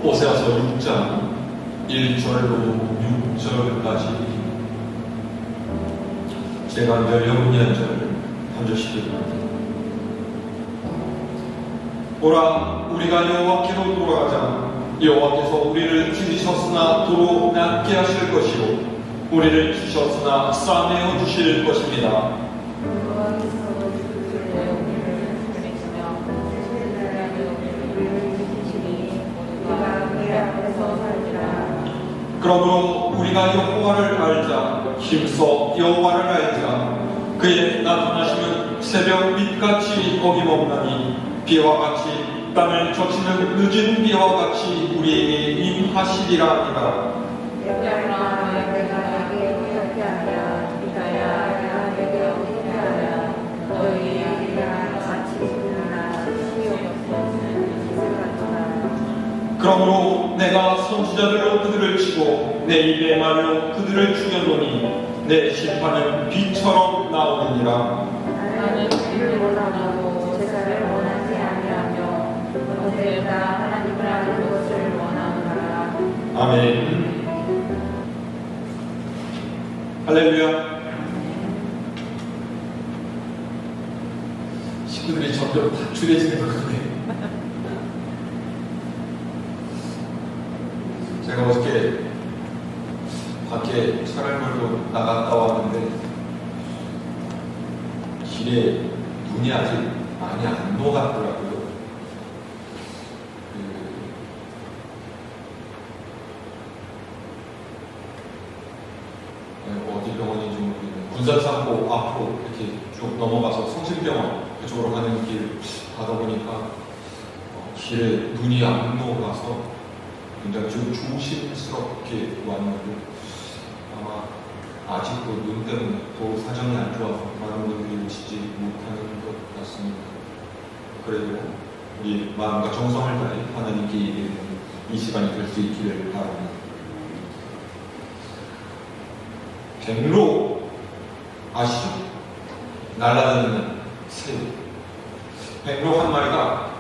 호세아서 6장 1절로 6절까지 제가 한 절, 여러분이 한 절, 한 절씩 읽습니다. 오라, 우리가 여호와께로 돌아가자. 여호와께서 우리를 키우셨으나 도로 낫게 하실 것이요 우리를 키우셨으나 싸매어 주실 것입니다. 그러므로 우리가 여호와를 알자. 힘써 여호와를 알자. 그의 나타나시면 새벽 빛같이 어김없나니 비와 같이 땅을 적시는 늦은 비와 같이 우리에게 임하시리라 하니라. 그러므로 내가 선지자들로 그들을 치고 내 입의 말로 그들을 죽였노니 내 심판은 비처럼 나오느니라. 나는 주를 원하고 제사를 원하지 아니하며 언제나 하나님을 아는 것을 원하노라. 아멘. 할렐루야. 식구들이 점점 단출해지는 것 같아요. 제가 어저께 밖에 차를 몰고 나갔다 왔는데 길에 눈이 아직 많이 안 녹았더라고요. 어디 병원인지 모르겠는데 군산상고 앞으로 이렇게 쭉 넘어가서 성심병원 그쪽으로 가는 길 가다 보니까 길에 눈이 안 녹아서 굉장히 좀 조심스럽게 왔는데 아마 아직도 눈 때문에 도로 사정이 안 좋아서 많은 분들이 오시지 못하는 것 같습니다. 그래도 우리 마음과 정성을 다해 하나님께 예배하는 이 시간이 될 수 있기를 바랍니다. 백로 아시죠? 날아다니는 새우. 백로 한 마리가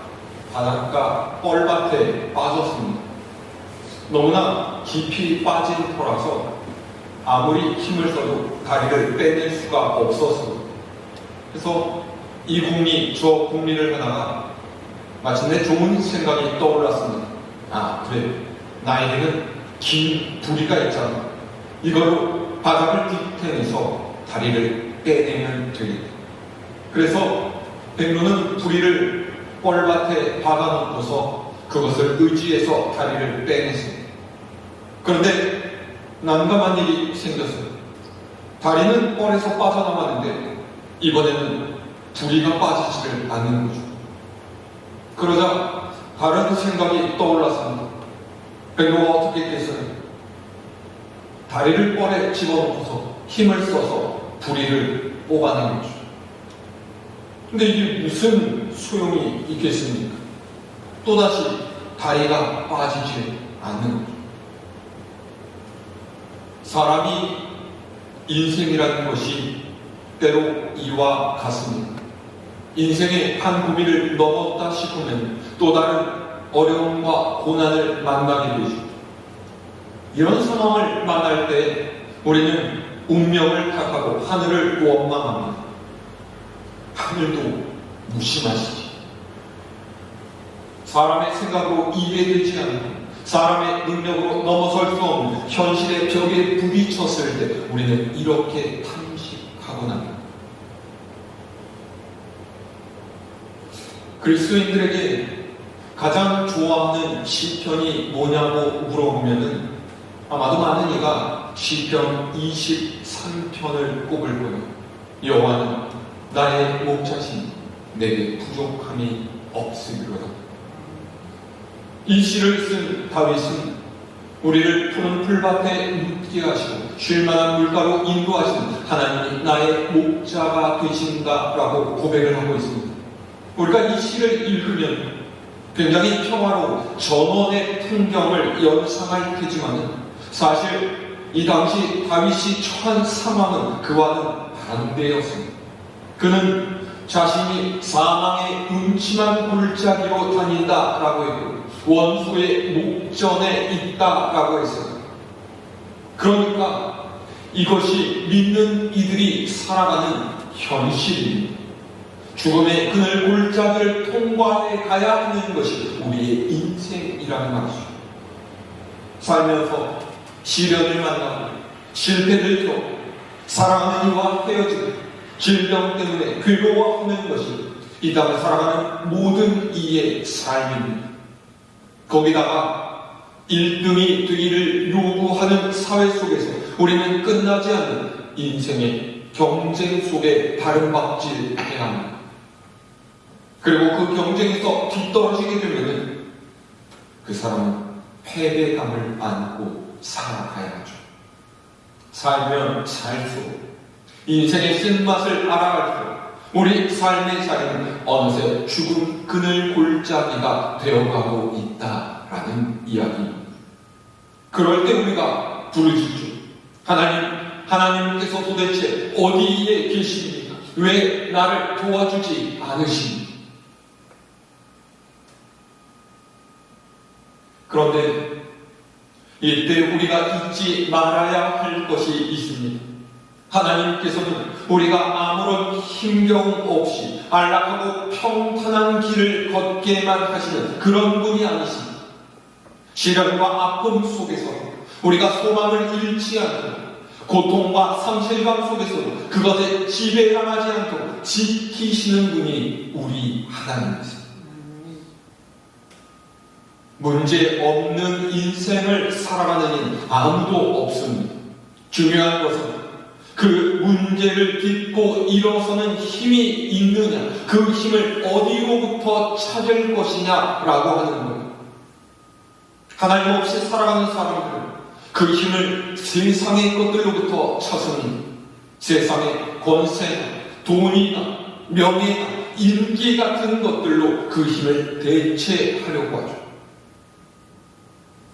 바닷가 뻘밭에 빠졌습니다. 너무나 깊이 빠진 터라서 아무리 힘을 써도 다리를 빼낼 수가 없었어요. 그래서 이 궁리 저 궁리를 하다가 마침내 좋은 생각이 떠올랐습니다. 아 그래, 나에게는 긴 부리가 있잖아. 이걸로 바닥을 뒤태내서 다리를 빼내면 되겠다. 그래서 백로는 부리를 뻘밭에 박아놓고서 그것을 의지해서 다리를 빼냈습니다. 그런데 난감한 일이 생겼어요. 다리는 뻘에서 빠져나왔는데 이번에는 부리가 빠지지를 않는 거죠. 그러자 다른 생각이 떠올랐습니다. 백로가 어떻게 했겠어요? 다리를 뻘에 집어넣고서 힘을 써서 부리를 뽑아낸 거죠. 근데 이게 무슨 소용이 있겠습니까? 또다시 다리가 빠지지 않는 거죠. 사람이 인생이라는 것이 때로 이와 같습니다. 인생의 한 구미를 넘었다 싶으면 또 다른 어려움과 고난을 만나게 되죠. 이런 상황을 만날 때 우리는 운명을 탓하고 하늘을 원망합니다. 하늘도 무심하시지. 사람의 생각으로 이해되지 않는, 사람의 능력으로 넘어설 수 없는 현실의 벽에 부딪혔을 때 우리는 이렇게 탐식하곤 합니다. 그리스도인들에게 가장 좋아하는 시편이 뭐냐고 물어보면은 아마도 많은 이가 시편 23편을 꼽을 거예요. 여호와는 나의 목자시니 내게 부족함이 없으리로다. 이 시를 쓴 다윗은 우리를 푸른 풀밭에 눕게 하시고 쉴만한 물가로 인도하시는 하나님이 나의 목자가 되신다라고 고백을 하고 있습니다. 우리가 이 시를 읽으면 굉장히 평화로운 전원의 풍경을 연상할 테지만 사실 이 당시 다윗이 처한 상황은 그와는 반대였습니다. 그는 자신이 사망의 음침한 골짜기로 다닌다라고 했고 원수의 목전에 있다라고 했어요. 그러니까 이것이 믿는 이들이 살아가는 현실입니다. 죽음의 그늘 골짜기를 통과해 가야 하는 것이 우리의 인생이라는 말이죠. 살면서 시련을 만나고 실패를 겪고 사랑하는 이와 헤어지고 질병 때문에 괴로워하는 것이 이 땅을 살아가는 모든 이의 삶입니다. 거기다가 1등이 되기를 요구하는 사회 속에서 우리는 끝나지 않는 인생의 경쟁 속에 다름박질해야 합니다. 그리고 그 경쟁에서 뒤떨어지게 되면 그 사람은 패배감을 안고 살아가야 하죠. 살면 살수록 인생의 쓴맛을 알아갈수록 우리 삶의 자리는 어느새 죽음 그늘 골짜기가 되어가고 있다라는 이야기입니다. 그럴 때 우리가 부르짖죠. 하나님께서 도대체 어디에 계십니까? 왜 나를 도와주지 않으십니까? 그런데 이때 우리가 잊지 말아야 할 것이 있습니다. 하나님께서는 우리가 아무런 힘겨움 없이 안락하고 평탄한 길을 걷게만 하시는 그런 분이 아니십니다. 시련과 아픔 속에서 우리가 소망을 잃지 않고 고통과 상실감 속에서도 그것에 지배당하지 않도록 지키시는 분이 우리 하나님이십니다. 문제 없는 인생을 살아가는 이는 아무도 없습니다. 중요한 것은 그 문제를 딛고 일어서는 힘이 있느냐, 그 힘을 어디로부터 찾을 것이냐라고 하는 거예요. 하나님 없이 살아가는 사람들은 그 힘을 세상의 것들로부터 찾습니다. 세상의 권세나 돈이나 명예나 인기 같은 것들로 그 힘을 대체하려고 하죠.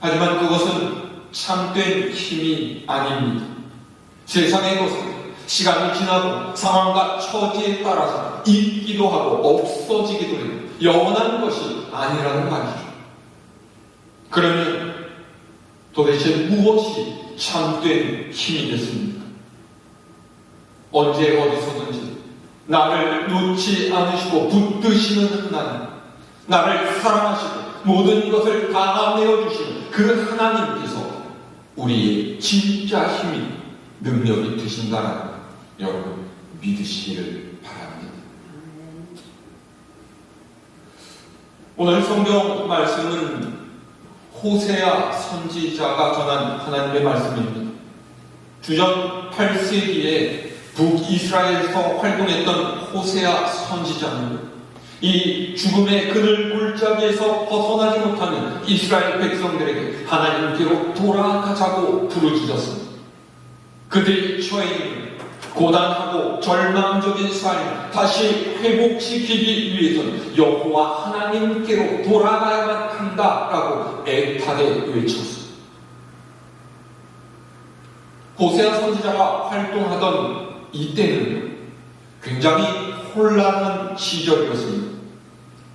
하지만 그것은 참된 힘이 아닙니다. 세상의 것은 시간이 지나고 상황과 처지에 따라서 있기도 하고 없어지기도 해요. 영원한 것이 아니라는 말이죠. 그러면 도대체 무엇이 참된 힘이겠습니까? 언제 어디서든지 나를 놓지 않으시고 붙드시는 하나님, 나를 사랑하시고 모든 것을 다 내어주시는 그 하나님께서 우리의 진짜 힘이 능력이 되신다는 여러분 믿으시기를 바랍니다. 오늘 성경 말씀은 호세아 선지자가 전한 하나님의 말씀입니다. 주전 8세기에 북이스라엘에서 활동했던 호세아 선지자는 이 죽음의 그늘 골짜기에서 벗어나지 못하는 이스라엘 백성들에게 하나님께로 돌아가자고 부르짖었습니다. 그들이 처해 있는 고단하고 절망적인 삶을 다시 회복시키기 위해서는 여호와 하나님께로 돌아가야만 한다라고 애타게 외쳤습니다. 호세아 선지자가 활동하던 이때는 굉장히 혼란한 시절이었습니다.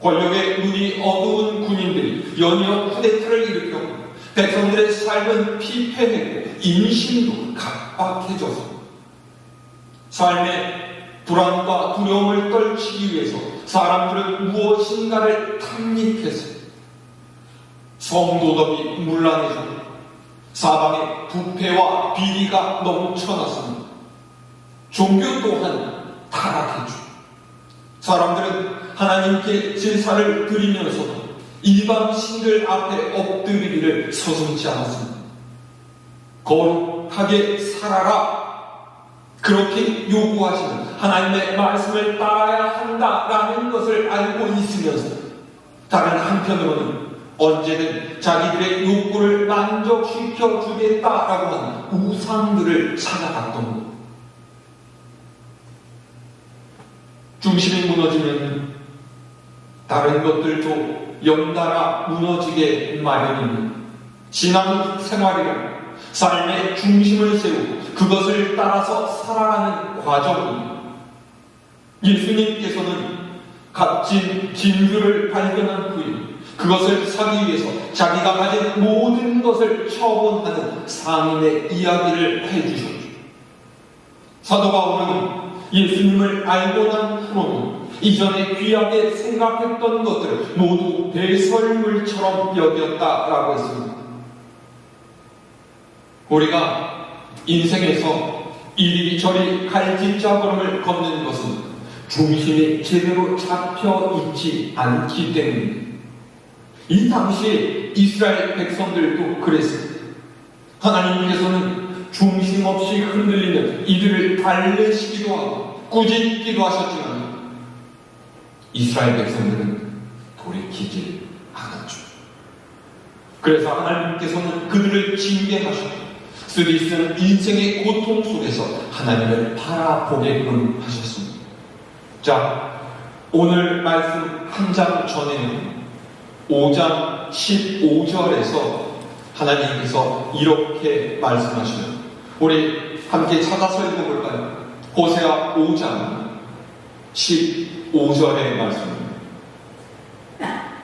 권력의 눈이 어두운 군인들이 연이어 쿠데타를 일으켰고 백성들의 삶은 피폐했고 인심도 각박해졌습니다. 삶의 불안과 두려움을 떨치기 위해서 사람들은 무엇인가를 탐닉했습니다. 성도덕이 문란해졌고 사방에 부패와 비리가 넘쳐났습니다. 종교 또한 타락했죠. 사람들은 하나님께 제사를 드리면서도 이방 신들 앞에 엎드리기를 서슴지 않았습니다. 거룩하게 살아라, 그렇게 요구하시는 하나님의 말씀을 따라야 한다라는 것을 알고 있으면서 다른 한편으로는 언제든 자기들의 욕구를 만족시켜 주겠다라고 하는 우상들을 찾아갔던 것. 중심이 무너지면 다른 것들도 연달아 무너지게 마련입니다. 신앙생활이란 삶의 중심을 세우고 그것을 따라서 살아가는 과정입니다. 예수님께서는 값진 진주를 발견한 후에 그것을 사기 위해서 자기가 가진 모든 것을 처분하는 상인의 이야기를 해주셨죠. 사도 바울은 예수님을 알고 난 후로는 이전에 귀하게 생각했던 것들을 모두 배설물처럼 여겼다라고 했습니다. 우리가 인생에서 이리저리 갈짓자걸음을 걷는 것은 중심이 제대로 잡혀 있지 않기 때문입니다. 이 당시 이스라엘 백성들도 그랬습니다. 하나님께서는 중심 없이 흔들리는 이들을 달래시기도 하고 꾸짖기도 하셨지만 이스라엘 백성들은 돌이키지 않았죠. 그래서 하나님께서는 그들을 징계하셨고 쓰디쓴 인생의 고통 속에서 하나님을 바라보게끔 하셨습니다. 자, 오늘 말씀 한 장 전에는 5장 15절에서 하나님께서 이렇게 말씀하시는, 우리 함께 찾아서 읽어볼까요? 호세아 5장 15절의 말씀입니다.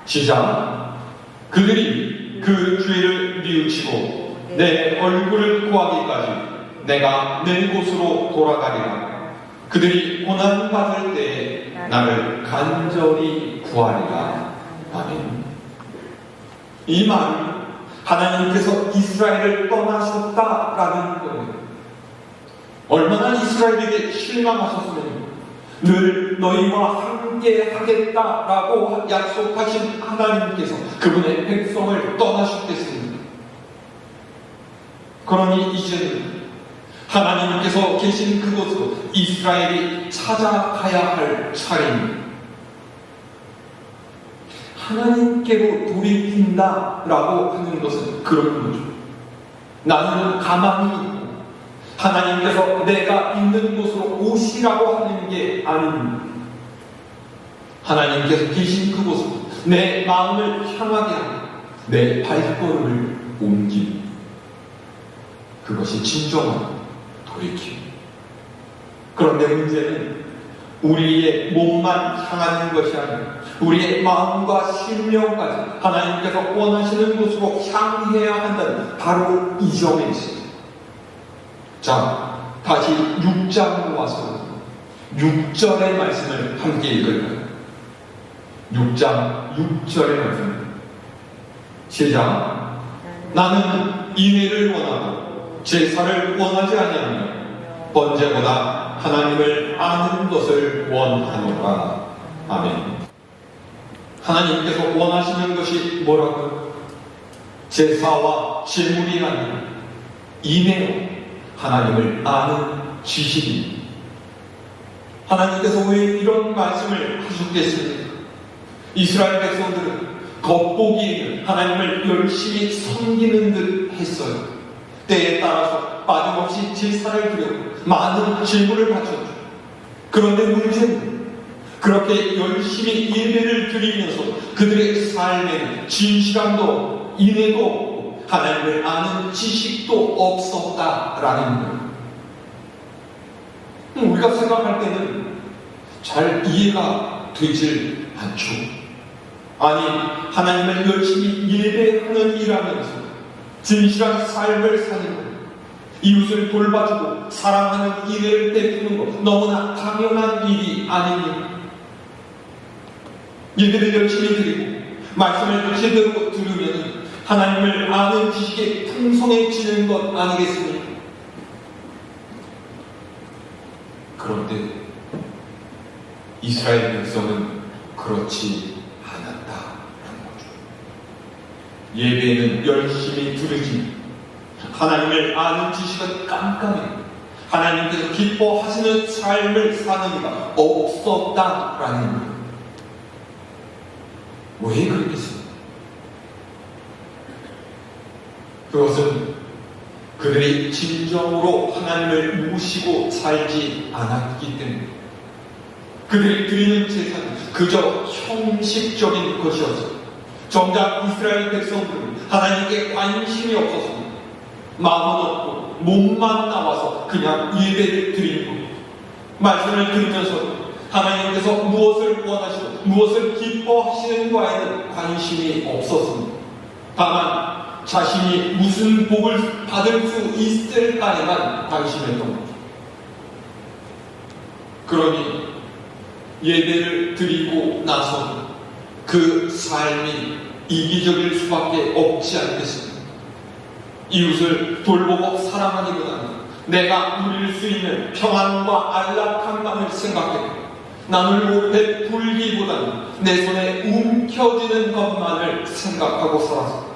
시작. 그들이 그 죄를 뉘우치고 내 얼굴을 구하기까지 내가 내 곳으로 돌아가리라. 그들이 고난받을 때에 나를 간절히 구하리라. 아멘. 이 말은 하나님께서 이스라엘을 떠나셨다라는 거예요. 얼마나 이스라엘에게 실망하셨으면 늘 너희와 함께 하겠다라고 약속하신 하나님께서 그분의 백성을 떠나셨겠습니다. 그러니 이제는 하나님께서 계신 그곳으로 이스라엘이 찾아가야 할 차례입니다. 하나님께로 돌이킨다라고 하는 것은 그런 거죠. 나는 가만히 있고 하나님께서 내가 있는 곳으로 오시라고 하는 게 아닙니다. 하나님께서 계신 그곳으로 내 마음을 향하게 하고 내 발걸음을 옮깁니다. 그것이 진정한 돌이킴입니다. 그런데 문제는 우리의 몸만 향하는 것이 아니라 우리의 마음과 심령까지 하나님께서 원하시는 곳으로 향해야 한다는 바로 이 점에 있습니다. 자, 다시 6장으로 와서 6절의 말씀을 함께 읽을까요? 6장 6절의 말씀. 시작. 나는 인애를 원하고 제사를 원하지 아니하며 번제보다 하나님을 아는 것을 원하노라. 아멘. 하나님께서 원하시는 것이 뭐라고요? 제사와 제물이 아니라 인애로 하나님을 아는 지식입니다. 하나님께서 왜 이런 말씀을 하셨겠습니까? 이스라엘 백성들은 겉보기에는 하나님을 열심히 섬기는 듯 했어요. 때에 따라서 빠짐없이 제사를 드렸고 많은 제물을 바쳤죠. 그런데 문제는 그렇게 열심히 예배를 드리면서 그들의 삶에는 진실함도 인애도 없고 하나님을 아는 지식도 없었다라는 거예요. 우리가 생각할 때는 잘 이해가 되질 않죠. 아니, 하나님을 열심히 예배하는 일하면서 진실한 삶을 사는 것, 이웃을 돌봐주고 사랑하는 인애를 베푸는 것, 너무나 당연한 일이 아닙니다. 예배를 열심히 드리고 말씀을 제대로 들으면 하나님을 아는 지식에 풍성해지는 것 아니겠습니까? 그런데 이스라엘 백성은 그렇지 않았다라는 거죠. 예배는 열심히 들으지 하나님을 아는 지식은 깜깜해 하나님께서 기뻐하시는 삶을 사는 이가 없었다라는 거예요. 왜 그렇겠습니까? 그것은 그들이 진정으로 하나님을 모시고 살지 않았기 때문에 그들이 드리는 제사는 그저 형식적인 것이었어요. 정작 이스라엘 백성들은 하나님께 관심이 없어서 마음은 없고 몸만 나와서 그냥 예배를 드리는 겁니다. 말씀을 들으면서 하나님께서 무엇을 원하시고 무엇을 기뻐하시는가에는 관심이 없었습니다. 다만 자신이 무슨 복을 받을 수 있을까에만 관심했던 거죠. 그러니 예배를 드리고 나서 그 삶이 이기적일 수밖에 없지 않겠습니까? 이웃을 돌보고 사랑하기보다는 내가 누릴 수 있는 평안과 안락함만을 생각했고 나눌고 베풀기보다는 내 손에 움켜쥐는 것만을 생각하고 살았습니다.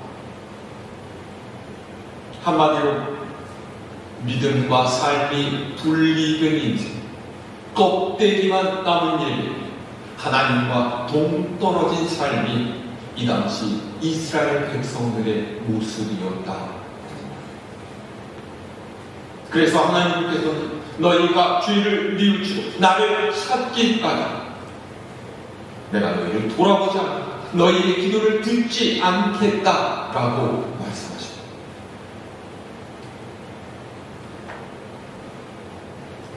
한마디로 믿음과 삶이 분리된 인생, 껍데기만 남은 예배, 하나님과 동떨어진 삶이 이 당시 이스라엘 백성들의 모습이었다. 그래서 하나님께서는 너희가 주의를 뉘우치고 나를 찾기까지 내가 너희를 돌아보지 않고 너희의 기도를 듣지 않겠다라고 말씀하십니다.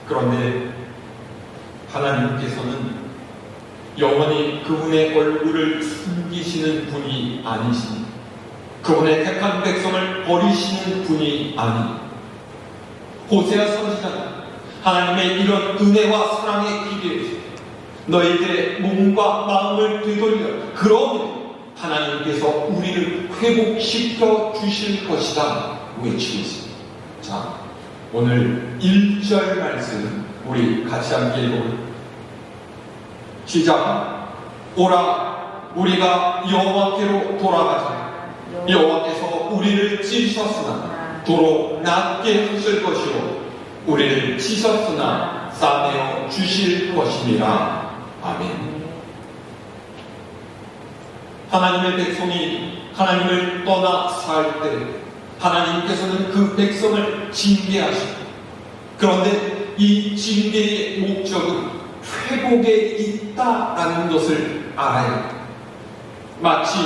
그런데 하나님께서는 영원히 그분의 얼굴을 숨기시는 분이 아니시니 그분의 택한 백성을 버리시는 분이 아니 호세아 선지자는 하나님의 이런 은혜와 사랑에 기대해서 너희들의 몸과 마음을 되돌려 그러면 하나님께서 우리를 회복시켜 주실 것이다 외치고 있습니다. 자, 오늘 1절 말씀 우리 같이 함께 읽어볼까요? 시작. 오라 우리가 여호와께로 돌아가자. 여호와께서 우리를 찢으셨으나 도로 낮게 하실 것이요 우리를 찢으셨으나 싸매어 주실 것이니라. 아멘. 하나님의 백성이 하나님을 떠나 살 때 하나님께서는 그 백성을 징계하시고 그런데 이 징계의 목적은 회복에 있다라는 것을 알아야 합니다. 마치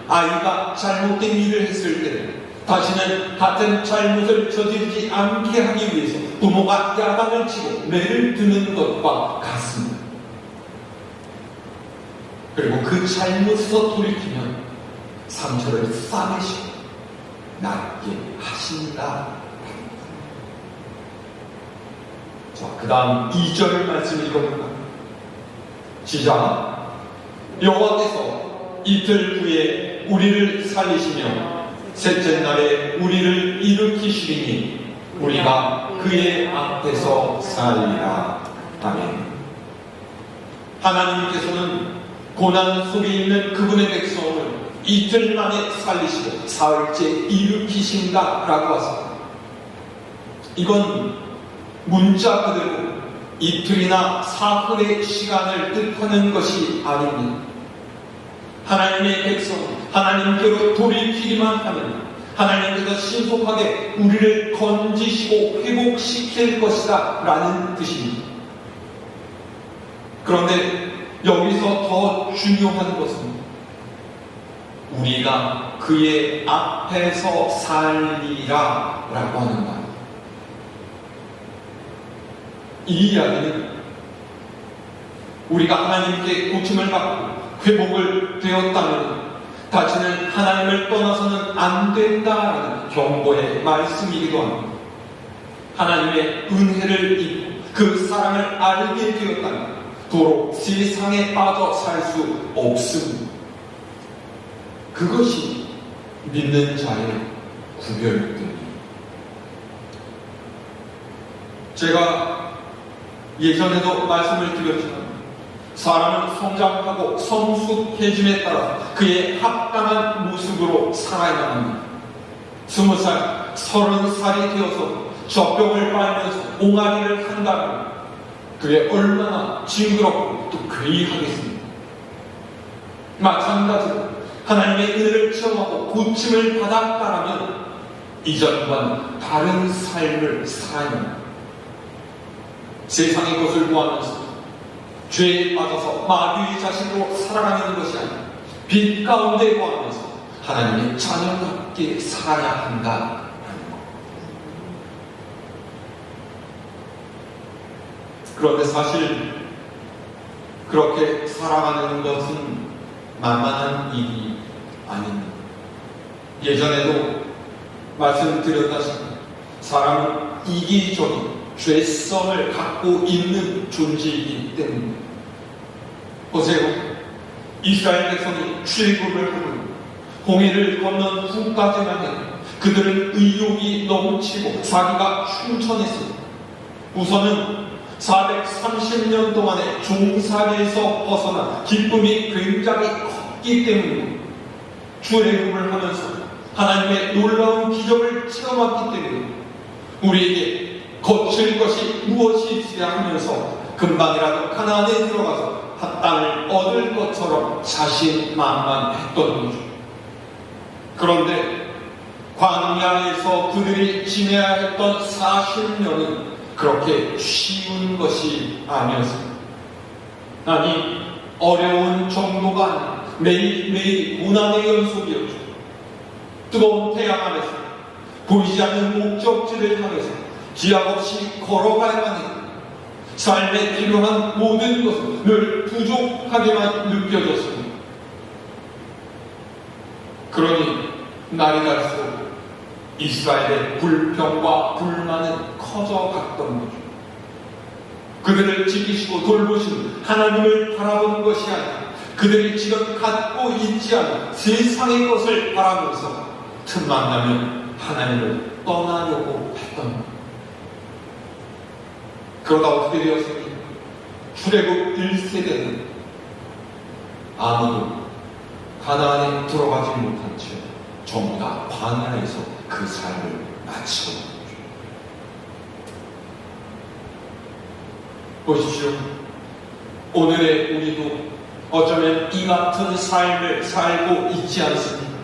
아이가 잘못된 일을 했을 때 다시는 같은 잘못을 저지르지 않게 하기 위해서 부모가 야단을 치고 매를 드는 것과 같습니다. 그리고 그 잘못에서 돌이키면 상처를 싸매시고 낫게 하신다. 자, 그 다음 2절 말씀 읽어볼까요? 시작. 여호와께서 이틀 후에 우리를 살리시며 셋째 날에 우리를 일으키시리니 우리가 그의 앞에서 살리라. 아멘. 하나님께서는 고난 속에 있는 그분의 백성을 이틀 만에 살리시고 사흘째 일으키신다라고 하십니다. 이건 문자 그대로 이틀이나 사흘의 시간을 뜻하는 것이 아닙니다. 하나님의 백성, 하나님께로 돌이키기만 하면 하나님께서 신속하게 우리를 건지시고 회복시킬 것이다 라는 뜻입니다. 그런데 여기서 더 중요한 것은 우리가 그의 앞에서 살리라 라고 하는 말입니다. 이 이야기는 우리가 하나님께 고침을 받고 회복을 되었다면 다시는 하나님을 떠나서는 안 된다라는 경고의 말씀이기도 합니다. 하나님의 은혜를 입고 그 사랑을 알게 되었다면 도로 세상에 빠져 살 수 없습니다. 그것이 믿는 자의 구별입니다. 제가 예전에도 말씀을 드렸지만 사람은 성장하고 성숙해짐에 따라 그의 합당한 모습으로 살아야 합니다. 20살, 30살이 되어서 젖병을 빨면서 옹알이를 한다면 그게 얼마나 징그럽고 또 괴이하겠습니까? 마찬가지로 하나님의 은혜를 체험하고 고침을 받았다라면 이전과는 다른 삶을 살아야 합니다. 세상의 것을 구하면서 죄에 빠져서 마귀의 자신으로 살아가는 것이 아니라 빛 가운데 구하면서 하나님의 자녀답게 살아야 한다. 그런데 사실 그렇게 살아가는 것은 만만한 일이 아닙니다. 예전에도 말씀드렸다시피 사람은 이기적인 죄성을 갖고 있는 존재이기 때문입니다. 보세요. 이스라엘 백성이 출애굽을 하고 홍해를 건넌 후까지만 해도 그들은 의욕이 넘치고 자기가 충천했습니다. 우선은 430년 동안의 종살이에서 벗어나 기쁨이 굉장히 컸기 때문입니다. 출애굽을 하면서 하나님의 놀라운 기적을 체험했기 때문에 우리에게 거칠 것이 무엇이 있어야 하면서 금방이라도 가나안에 들어가서 땅을 얻을 것처럼 자신만만했던 거죠. 그런데 광야에서 그들이 지내야 했던 40년은 그렇게 쉬운 것이 아니었습니다. 아니, 어려운 정도가 아니라 매일매일 고난의 연속이었죠. 뜨거운 태양 아래서 보이지 않는 목적지를 향해서 기약 없이 걸어가야만 했고 삶에 필요한 모든 것은 늘 부족하게만 느껴졌습니다. 그러니 날이 갈수록 이스라엘의 불평과 불만은 커져갔던 거죠. 그들을 지키시고 돌보시는 하나님을 바라보는 것이 아니라 그들이 지금 갖고 있지 않은 세상의 것을 바라면서 틈만 나면 하나님을 떠나려고 했던 것. 그러다 어떻게 되었습니까? 출애굽 1세대는 아무도 가나안에 들어가지 못한 채 전부 다 광야에서 그 삶을 마치고 있는 거죠. 보십시오. 오늘의 우리도 어쩌면 이 같은 삶을 살고 있지 않습니까?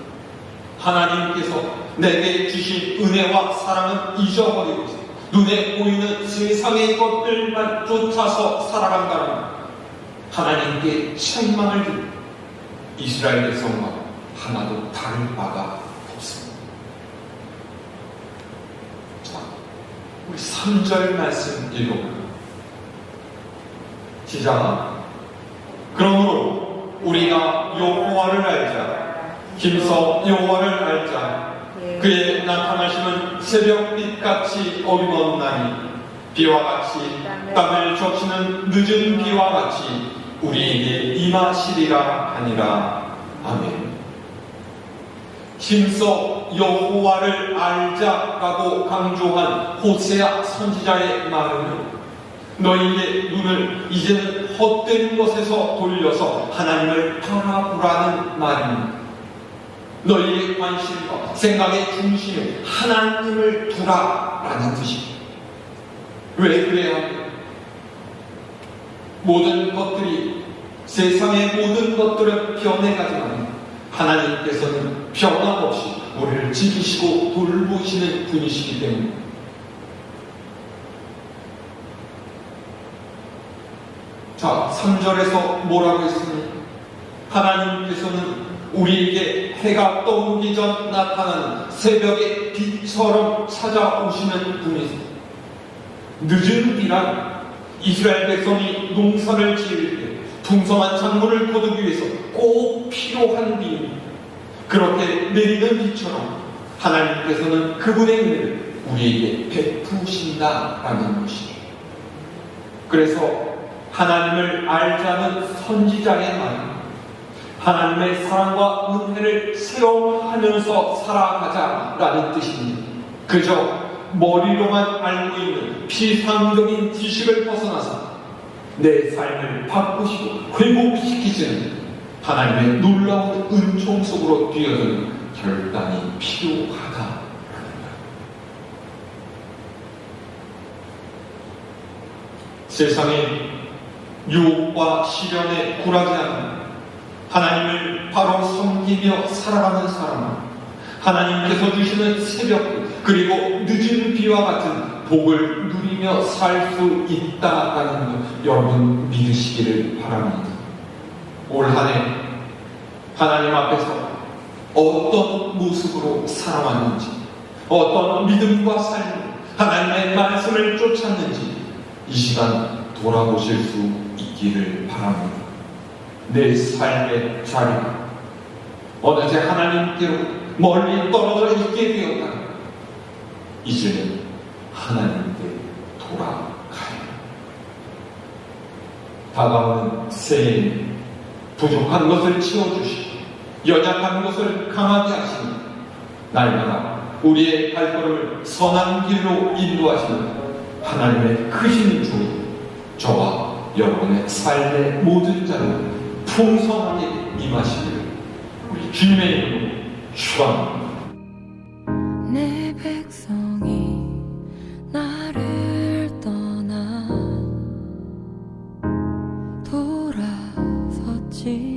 하나님께서 내게 주신 은혜와 사랑은 잊어버리고 있습니다. 눈에 보이는 세상의 것들만 쫓아서 살아간다면 하나님께 책망을 듣고 이스라엘 백성과 하나도 다를 바가 없습니다. 자, 우리 3절 말씀 읽어볼까요? 시작. 그러므로 우리가 여호와를 알자. 힘써 여호와를 알자. 그의 나타나심은 새벽빛같이 어림없는 날이 비와 같이 땅을 적시는 늦은 비와 같이 우리에게 임하시리라 하니라. 아멘. 힘써 여호와를 알자라고 강조한 호세아 선지자의 말은 너희의 눈을 이제는 헛된 것에서 돌려서 하나님을 바라보라는 말입니다. 너희의 관심과 생각의 중심에 하나님을 두라라는 뜻입니다. 왜 그래야 합니까? 모든 것들이, 세상의 모든 것들은 변해가지만 하나님께서는 변함없이 우리를 지키시고 돌보시는 분이시기 때문입니다. 자, 3절에서 뭐라고 했습니까? 하나님께서는 우리에게 해가 떠오르기 전 나타나는 새벽의 빛처럼 찾아오시는 분이십니다. 늦은 비란 이스라엘 백성이 농사를 지을 때 풍성한 작물을 거두기 위해서 꼭 필요한 비입니다. 그렇게 내리는 비처럼 하나님께서는 그분의 은혜를 우리에게 베푸신다라는 것이죠. 그래서 하나님을 알자는 선지자의 말, 하나님의 사랑과 은혜를 체험하면서 살아가자라는 뜻입니다. 그저 머리로만 알고 있는 피상적인 지식을 벗어나서 내 삶을 바꾸시고 회복시키시는 하나님의 놀라운 은총 속으로 뛰어드는 결단이 필요하다라는 것. 세상에 유혹과 시련에 굴하지 않는 하나님을 바로 섬기며 살아가는 사람은 하나님께서 주시는 새벽 그리고 늦은 비와 같은 복을 누리며 살 수 있다라는 것 여러분 믿으시기를 바랍니다. 올 한 해 하나님 앞에서 어떤 모습으로 살아왔는지, 어떤 믿음과 삶, 하나님의 말씀을 쫓았는지 이 시간 돌아보실 수 있기를 바랍니다. 내 삶의 자리가 어느새 하나님께로 멀리 떨어져 있게 되었다. 이제는 하나님께 돌아가요. 다가오는 새해에 부족한 것을 채워주시고 연약한 것을 강하게 하시니 날마다 우리의 발걸음을 선한 길로 인도하시는 하나님의 크신 주, 저와 여러분의 삶의 모든 자를 풍성하게 임하시기를 우리 주님의 이름으로 축원합니다. 내 백성이 나를 떠나 돌아섰지.